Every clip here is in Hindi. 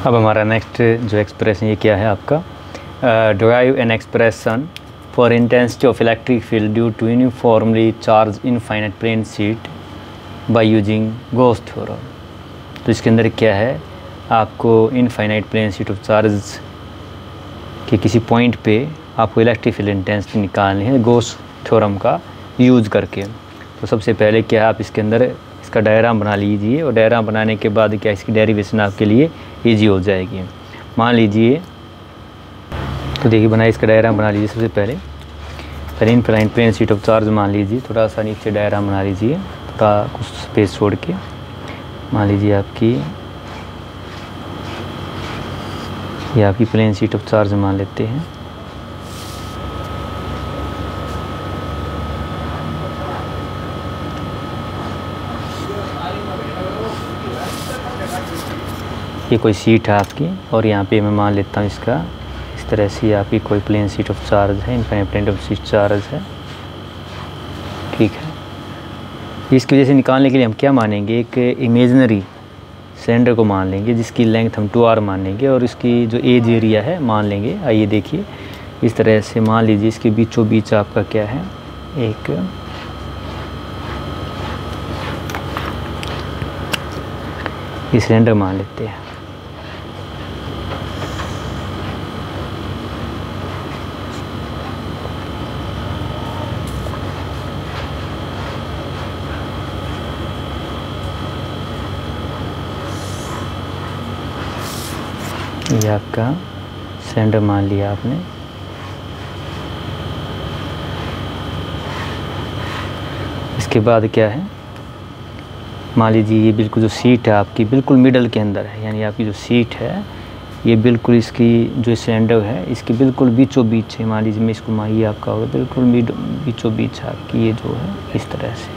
अब हमारा नेक्स्ट जो एक्सप्रेशन ये क्या है आपका, derive an expression for intensity of electric field due to uniformly charge infinite plane sheet by using Gauss theorem. तो इसके अंदर क्या है, आपको infinite plane sheet of charge के किसी पॉइंट पे आपको इलेक्ट्रिक फील्ड इंटेंसिटी निकालनी है गॉस थ्योरम का यूज़ करके। तो सबसे पहले क्या है, आप इसके अंदर इसका डायग्राम बना लीजिए और डायग्राम बनाने के बाद क्या इसकी डेरिवेशन आपके लिए ईजी हो जाएगी। मान लीजिए, तो देखिए बनाइए, इसका डायग्राम बना लीजिए। सबसे पहले infinite plane sheet of charge मान लीजिए, थोड़ा सा नीचे डायग्राम बना लीजिए, थोड़ा कुछ स्पेस छोड़ के। मान लीजिए ये आपकी प्लेन शीट ऑफ चार्ज मान लेते हैं। ये कोई शीट है आपकी, और यहाँ पे मैं मान लेता हूँ इसका इस तरह से आपकी कोई प्लेन शीट ऑफ चार्ज है, infinite plane of sheet charge है, ठीक है। इसकी वजह से निकालने के लिए हम क्या मानेंगे, एक इमेजिनरी सिलेंडर को मान लेंगे जिसकी लेंथ हम 2r मान लेंगे और इसकी जो एज एरिया है मान लेंगे। आइए देखिए, इस तरह से मान लीजिए इसके बीचों बीच आपका क्या है, एक ये सिलेंडर मान लेते हैं। ये आपका सिलेंडर मान लिया आपने। इसके बाद क्या है, मान लीजिए ये बिल्कुल जो सीट है आपकी बिल्कुल मिडल के अंदर है, यानी आपकी जो सीट है ये बिल्कुल इसकी जो सिलेंडर है इसके बिल्कुल बीचों बीच है। मान लीजिए मैं इसको ये आपका होगा बिल्कुल बीचों बीच है आपकी, ये जो है इस तरह से।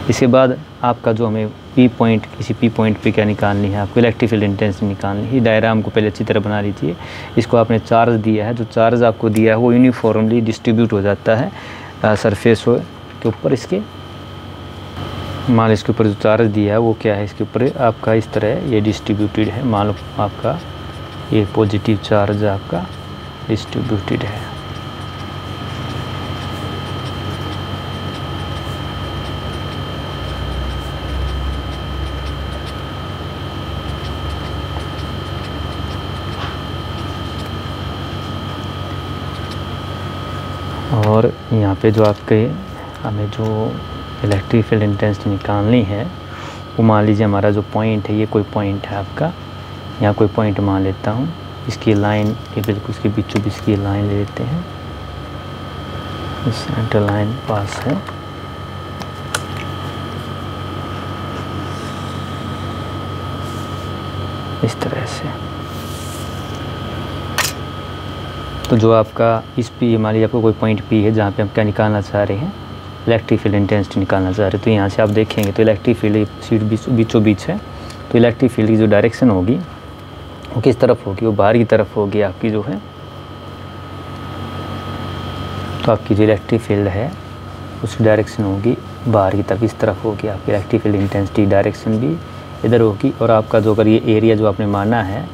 इसके बाद आपका जो हमें पी पॉइंट, किसी पी पॉइंट पे क्या निकालनी है, आपको इलेक्ट्रिक फील्ड इंटेंसिटी निकालनी है। डायग्राम को पहले अच्छी तरह बना लीजिए। इसको आपने चार्ज दिया है, जो चार्ज आपको दिया है वो यूनिफॉर्मली डिस्ट्रीब्यूट हो जाता है सरफेस के ऊपर। इसके मान लो इसके ऊपर जो चार्ज दिया है वो क्या है, इसके ऊपर आपका इस तरह ये डिस्ट्रीब्यूटेड है। मान लो आपका ये पॉजिटिव चार्ज आपका डिस्ट्रीब्यूटेड है। और यहाँ पे जो आपके हमें जो इलेक्ट्रिक फील्ड इंटेंसिटी निकालनी है वो मान लीजिए हमारा जो पॉइंट है, ये कोई पॉइंट है आपका, यहाँ कोई पॉइंट मान लेता हूँ। इसकी लाइन ये बिल्कुल इसके बीचों बीच की लाइन ले लेते हैं, सेंटर लाइन पास है। इस तरह से तो जो आपका इस पी, मान लीजिए आपको कोई पॉइंट पी है जहाँ पे हम क्या निकालना चाह रहे हैं, इलेक्ट्रिक फील्ड इंटेंसिटी निकालना चाह रहे हैं। तो यहाँ से आप देखेंगे तो इलेक्ट्रिक फील्ड सीट बीचों बीच है, तो इलेक्ट्रिक फील्ड की जो डायरेक्शन होगी वो किस तरफ होगी, वो बाहर की तरफ होगी आपकी जो है। तो आपकी जो इलेक्ट्रिक फील्ड है उसकी डायरेक्शन होगी बाहर की तरफ, इस तरफ होगी आपकी इलेक्ट्रिक फील्ड इंटेंसिटी डायरेक्शन भी इधर होगी। और आपका जो अगर ये एरिया जो आपने माना है,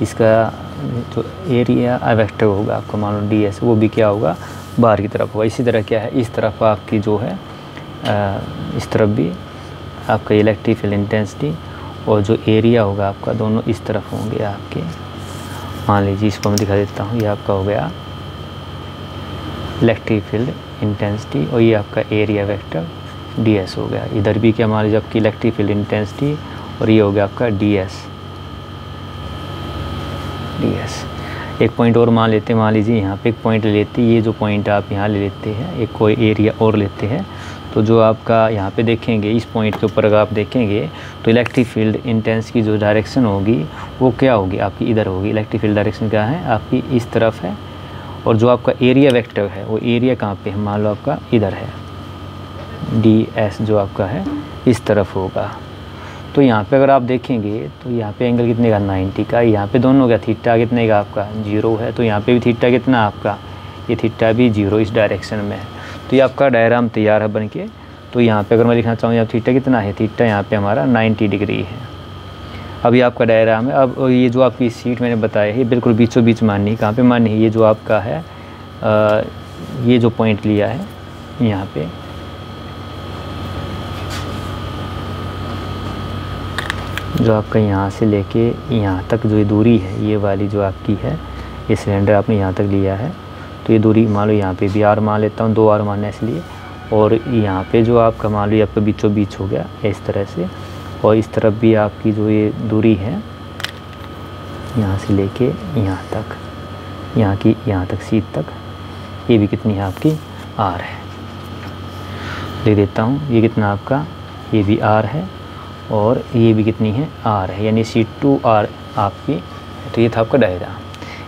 इसका जो एरिया वेक्टर होगा आपका मान लो ds, वो भी क्या होगा, बाहर की तरफ होगा। इसी तरह क्या है, इस तरफ आपकी जो है इस तरफ भी आपका इलेक्ट्रिक फील्ड इंटेंसिटी और जो एरिया होगा आपका दोनों इस तरफ होंगे आपके। मान लीजिए इसको मैं दिखा देता हूँ, ये आपका हो गया इलेक्ट्रिक फील्ड इंटेंसिटी और ये आपका एरिया वेक्टर ds हो गया। इधर भी क्या मान लीजिए आपकी इलेक्ट्रिक फील्ड इंटेंसिटी और ये हो गया आपका ds। एक पॉइंट और मान लेते हैं, मान लीजिए यहाँ पे एक पॉइंट ले लेते हैं, ये जो पॉइंट आप यहाँ ले लेते हैं, एक कोई एरिया और लेते हैं। तो जो आपका यहाँ पे देखेंगे इस पॉइंट के ऊपर अगर आप देखेंगे तो इलेक्ट्रिक फील्ड इंटेंसिटी की जो डायरेक्शन होगी वो क्या होगी आपकी, इधर होगी। इलेक्ट्रिक फील्ड डायरेक्शन क्या है आपकी, इस तरफ है। और जो आपका एरिया वेक्टर है वो एरिया कहाँ पे है, मान लो आपका इधर है, ds जो आपका है इस तरफ होगा। तो यहाँ पे अगर आप देखेंगे तो यहाँ पे एंगल कितने का, 90 का। यहाँ पे दोनों का थीटा कितने का आपका, 0 है। तो यहाँ पे भी थीटा कितना आपका, ये थीटा भी 0 इस डायरेक्शन में है। तो ये आपका डायग्राम तैयार है बन के। तो यहाँ पे अगर मैं लिखना चाहूँ यहाँ थीटा कितना है, थीटा यहाँ पे हमारा 90 डिग्री है। अभी आपका डायग्राम है। अब ये जो आपकी सीट मैंने बताया है, ये बिल्कुल बीचों बीच माननी है। कहाँ पे माननी है? ये जो आपका है ये जो पॉइंट लिया है यहाँ पे, जो आपका यहाँ से लेके यहाँ तक जो ये दूरी है, ये वाली जो आपकी है, ये सिलेंडर आपने यहाँ तक लिया है, तो ये दूरी मान लो यहाँ पे भी आर मान लेता हूँ, 2 आर मानना है इसलिए। और यहाँ पे जो आपका मान लो आपका बीचों बीच हो गया इस तरह से। और इस तरफ भी आपकी जो ये दूरी है यहाँ से लेके यहाँ तक, यहाँ की यहाँ तक सीट तक, ये भी कितनी है आपकी? आर है। लिख देता हूँ, ये कितना आपका? ये भी आर है और ये भी कितनी है? आर है, यानी सीट 2 आर आपकी। तो ये था आपका डायग्राम।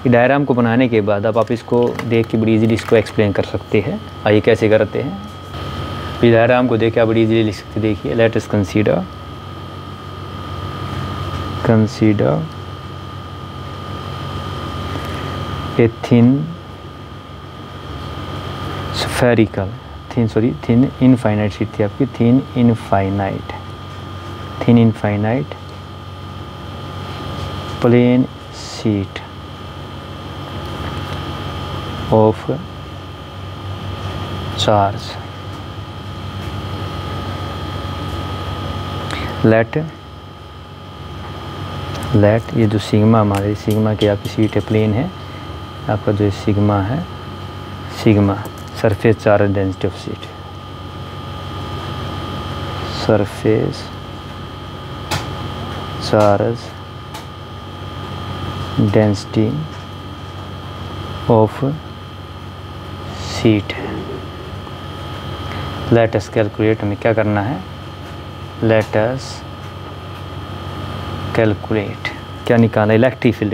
ये डायग्राम को बनाने के बाद अब आप इसको देख के बड़ी इजीली इसको एक्सप्लेन कर सकते हैं। आइए कैसे करते हैं। इस डायग्राम को देख के आप बड़ी इजीली लिख सकते। देखिए, let us consider a thin infinite sheet थी आपकी, thin infinite plane sheet of charge. Let ये जो सिग्मा हमारे सिग्मा की आपकी शीट है, प्लेन है आपका, जो सिग्मा है, sigma surface charge density of sheet, surface charge density of sheet है। लेट अस कैलकुलेट, हमें क्या करना है? लेट अस कैलकुलेट, क्या निकालना? Electric field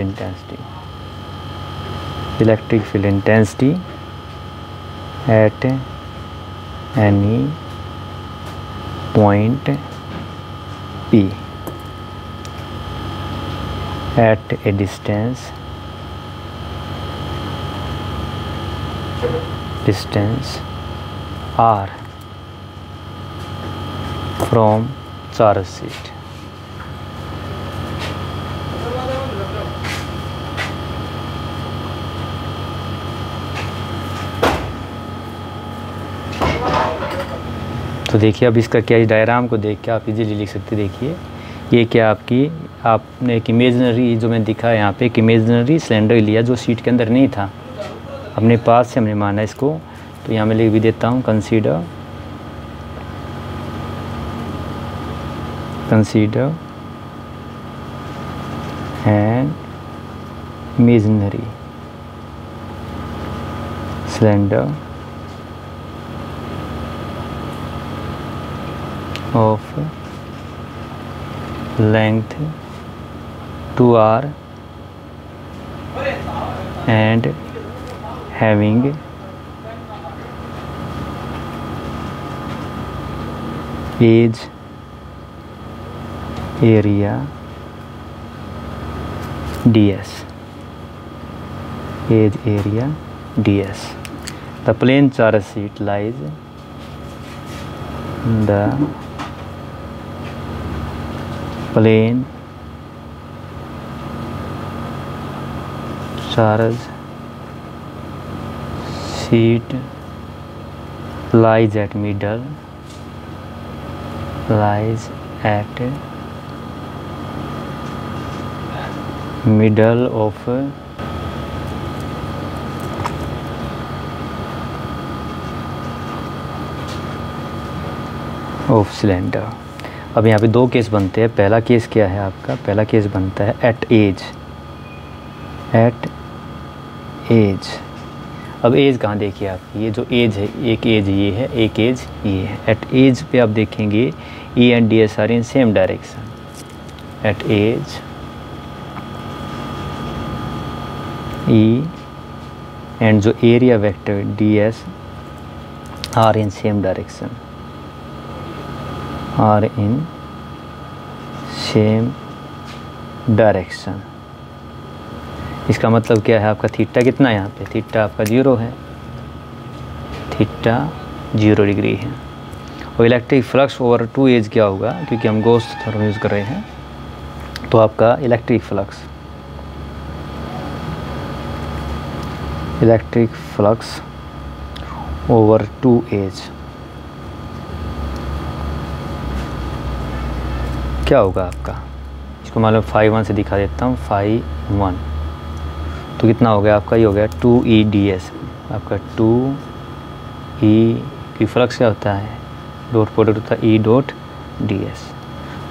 intensity at any point P at a distance R from charge sheet। तो देखिए, अब इसका क्या, इस डायग्राम को देख के आप इजीली लिख सकते। देखिए, ये क्या आपकी, आपने एक इमेजनरी जो मैंने दिखा है यहाँ पे, एक इमेजनरी सिलेंडर लिया जो सीट के अंदर नहीं था, अपने पास से हमने माना इसको। तो यहाँ मैं लिख भी देता हूँ, consider an imaginary cylinder of length 2r and having edge area ds. The plane charge sheet lies the plane charge sheet lies at middle of cylinder। अब यहाँ पे 2 केस बनते हैं। पहला केस क्या है आपका? पहला केस बनता है एट एज। अब एज कहाँ देखिए आपकी, ये जो एज है, एक एज ये है, एक एज ये है। एट एज पे आप देखेंगे E and D S are in same direction. At edge E and जो area vector D S are in same direction, are in same direction। इसका मतलब क्या है आपका? थीटा कितना है यहाँ पे? थीटा आपका 0 है, थीटा 0 डिग्री है। और इलेक्ट्रिक फ्लक्स ओवर 2 एज क्या होगा? क्योंकि हम गॉस थ्योरम यूज़ कर रहे हैं, तो आपका इलेक्ट्रिक फ्लक्स ओवर 2H क्या होगा आपका, इसको मान लो phi 1 से दिखा देता हूँ, phi 1 तो कितना हो गया आपका, ये हो गया 2EDS। आपका 2E की फ्लक्स क्या होता है, डॉट प्रोडक्ट होता है E.ds।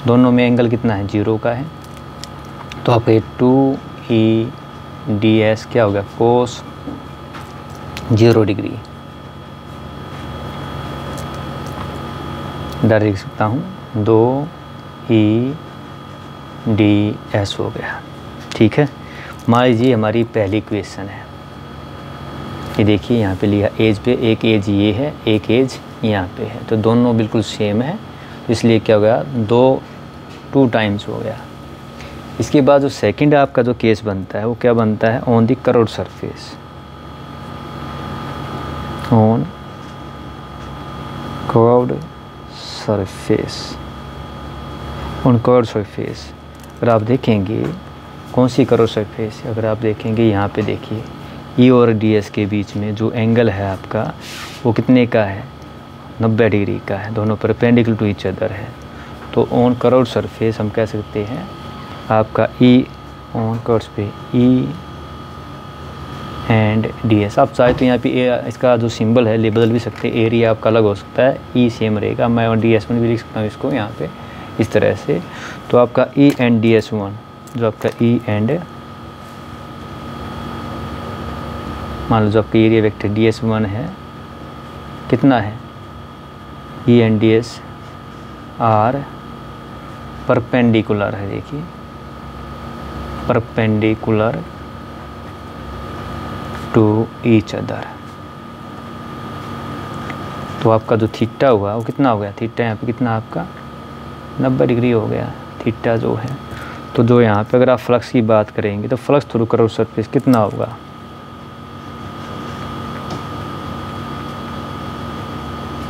दोनों में एंगल कितना है, 0 का है, तो आपका ये 2EDS क्या हो गया, cos 0 डिग्री। डायरेक्ट लिख सकता हूँ 2EDS हो गया। ठीक है, मान लीजिए हमारी पहली इक्वेशन है, ये देखिए यहाँ पे लिया एज पे, एक एज ये है, एक एज यहाँ पे है, तो दोनों बिल्कुल सेम है, इसलिए क्या हो गया, 2 टाइम्स हो गया। इसके बाद जो सेकंड आपका जो केस बनता है वो क्या बनता है, on the curved surface, on curved surface. अगर आप देखेंगे कौन सी कर्व्ड सरफेस, अगर आप देखेंगे यहाँ पे देखिए E और DS के बीच में जो एंगल है आपका वो कितने का है, 90 डिग्री का है, दोनों परपेंडिकुलर टू ईच अदर है। तो ऑन कर्व्ड सरफेस हम कह सकते हैं आपका E ऑन कर्व्स पे E एंड DS। आप चाहे तो यहाँ पे इसका जो सिंबल है ले बदल भी सकते हैं, एरिया आपका अलग हो सकता है, E सेम रहेगा, मैं और DS में भी लिख सकता हूँ इसको यहाँ पे इस तरह से। तो आपका E एंड DS1 जो आपका E एंड मान लो जो आपका एरिया वेक्टर DS1 है कितना है, E and DS are perpendicular है, देखिए परपेंडिकुलर टू ईच अदर। तो आपका जो थीटा हुआ वो कितना हो गया, थीटा यहाँ पे कितना आपका 90 डिग्री हो गया थीटा जो है। तो जो यहाँ पे अगर आप फ्लक्स की बात करेंगे तो फ्लक्स थ्रू कर्व्ड सरफेस कितना होगा,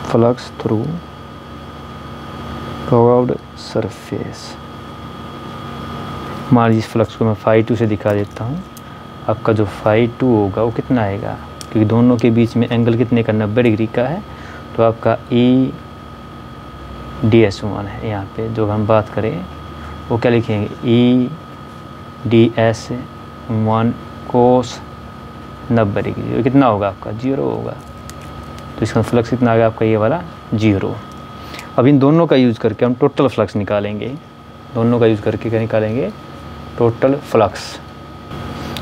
फ्लक्स थ्रू कर्व्ड सरफेस, मान लीजिए फ्लक्स को मैं phi 2 से दिखा देता हूँ, आपका जो phi 2 होगा वो कितना आएगा, क्योंकि दोनों के बीच में एंगल कितने का, 90 डिग्री का है, तो आपका EDS1 है। यहाँ पे जो हम बात करें वो क्या लिखेंगे, EDS1 cos 90 डिग्री, कितना होगा आपका 0 होगा। तो इसका फ्लक्स कितना आ गया आपका, ये वाला 0। अब इन दोनों का यूज़ करके हम टोटल फ्लक्स निकालेंगे, दोनों का यूज़ करके क्या निकालेंगे, टोटल फ्लक्स।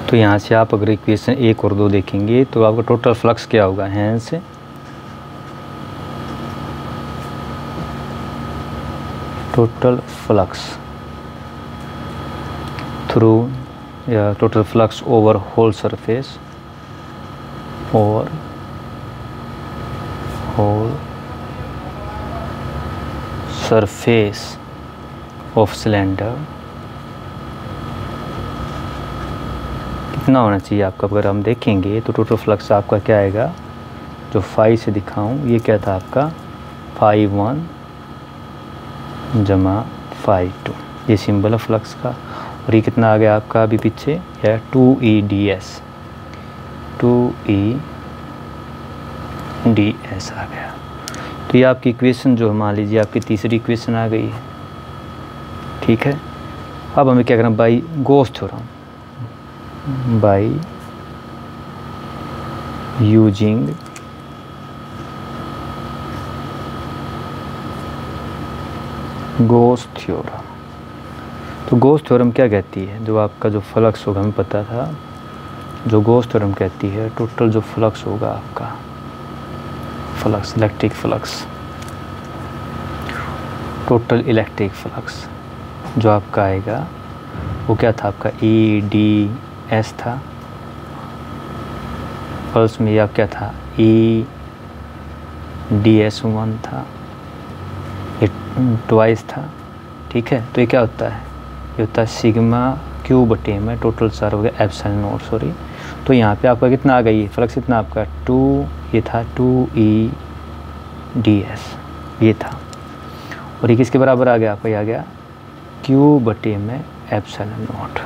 तो यहाँ से आप अगर इक्वेशन 1 और 2 देखेंगे तो आपका टोटल फ्लक्स क्या होगा, हैंस टोटल फ्लक्स थ्रू या total flux over whole surface और होल सरफेस ऑफ सिलेंडर कितना होना चाहिए आपका। अगर हम देखेंगे तो टोटल फ्लक्स आपका क्या आएगा, जो phi से दिखाऊं ये क्या था आपका phi 1 जमा phi 2, ये सिंबल है फ्लक्स का। और ये कितना आ गया आपका अभी पीछे, या 2EDS आ गया। तो ये आपकी इक्वेशन जो मान लीजिए आपकी तीसरी इक्वेशन आ गई है। ठीक है, अब हमें क्या करना, by Gauss theorem, by using Gauss theorem. तो गॉस थ्योरम क्या कहती है, जो आपका जो फ्लक्स होगा हमें पता था, जो गॉस थ्योरम कहती है टोटल जो फ्लक्स होगा आपका flux, electric flux, total electric flux जो आपका आएगा वो क्या था आपका EDS था, पल्स में यह क्या था EDS1 था, ये ट्वाइस था। ठीक है, तो ये क्या होता है, ये होता है सिग्मा क्यू बटे में टोटल चार हो गया एप्सिलॉन नॉट, सॉरी। तो यहाँ पे आपका कितना आ गई फ्लक्स, कितना आपका 2, ये था 2EDS ये था, और ये किसके बराबर आ गया आपका, ये आ गया क्यू बटे में एप्सिलॉन नॉट।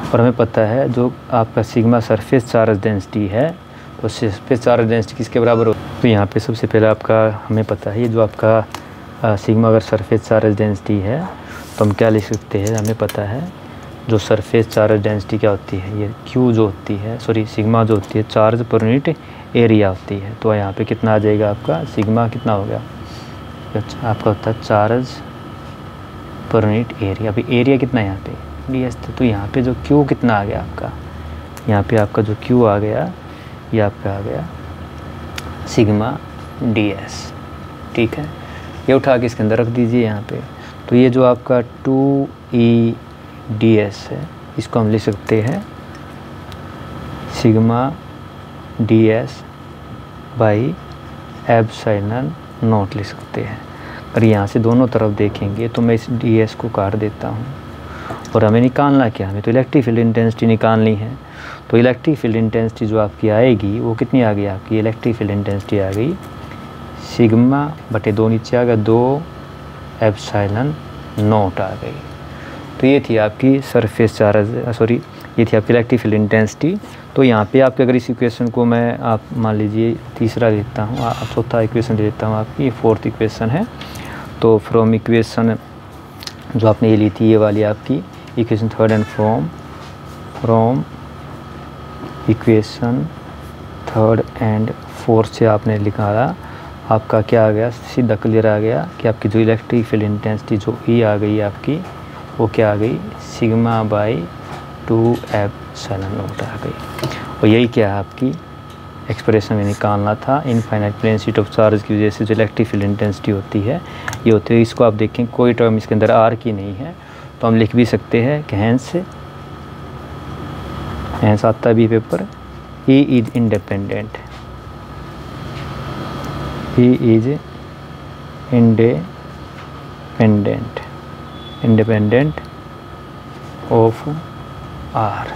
और हमें पता है जो आपका सिग्मा सरफेस चार्ज डेंसिटी है, तो सरफेस चार्ज डेंसिटी किसके बराबर हो। तो यहाँ पे सबसे पहले आपका हमें पता है ये जो आपका सिग्मा अगर सरफेस चार्ज डेंसिटी है तो हम क्या लिख सकते हैं, हमें पता है जो सरफेस चार्ज डेंसिटी क्या होती है, ये क्यू जो होती है, सॉरी सिग्मा जो होती है चार्ज पर यूनिट एरिया होती है। तो यहाँ पे कितना आ जाएगा आपका सिग्मा कितना हो गया, अच्छा आपका होता है चार्ज पर यूनिट एरिया। अभी एरिया कितना है यहाँ पे ds, तो यहाँ पे जो क्यू कितना आ गया आपका, यहाँ पे आपका जो क्यू आ गया ये आपका आ गया सिग्मा ds, ठीक है। ये उठा के इसके अंदर रख दीजिए यहाँ पे। तो ये जो आपका 2e/ds है इसको हम लिख सकते हैं sigma ds by epsilon not लिख सकते हैं। और यहाँ से दोनों तरफ देखेंगे तो मैं इस ds को काट देता हूँ। और हमें निकालना क्या, हमें तो इलेक्ट्रिक फील्ड इंटेंसिटी निकालनी है। तो इलेक्ट्रिक फील्ड इंटेंसिटी जो आपकी आएगी वो कितनी आ गई, आपकी इलेक्ट्रिक फील्ड इंटेंसिटी आ गई सिग्मा बटे 2 नीचे आ गया 2 एप्सिलॉन नॉट आ गई। तो ये थी आपकी सरफेस चार्ज, सॉरी ये थी आपकी इलेक्ट्रिक फील्ड इंटेंसिटी। तो यहाँ पे आपके अगर इस इक्वेशन को मैं आप मान लीजिए तीसरा लेता हूँ, चौथा इक्वेशन ले लेता हूँ, आपकी 4th इक्वेशन है। तो फ्रॉम इक्वेशन जो आपने ये ली थी ये वाली आपकी equation 3rd and from equation 3rd and 4th से आपने निकाला, आपका क्या आ गया, सीधा क्लियर आ गया कि आपकी जो इलेक्ट्रिक फील्ड इंटेंसिटी जो ई आ गई आपकी वो क्या आ गई सिग्मा बाई 2 एप्सिलॉन नॉट आ गई। और यही क्या है आपकी एक्सप्रेशन में निकालना था। Infinite plane sheet of charge की वजह से जो इलेक्ट्रिक फील्ड इंटेंसिटी होती है ये होती है। इसको आप देखें कोई टर्म इसके अंदर आर की नहीं है, तो हम लिख भी सकते हैं कि हैंस आता भी paper E is independent, E is independent of R.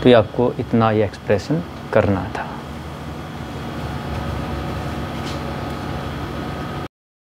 तो ये आपको इतना ये एक्सप्रेशन करना था।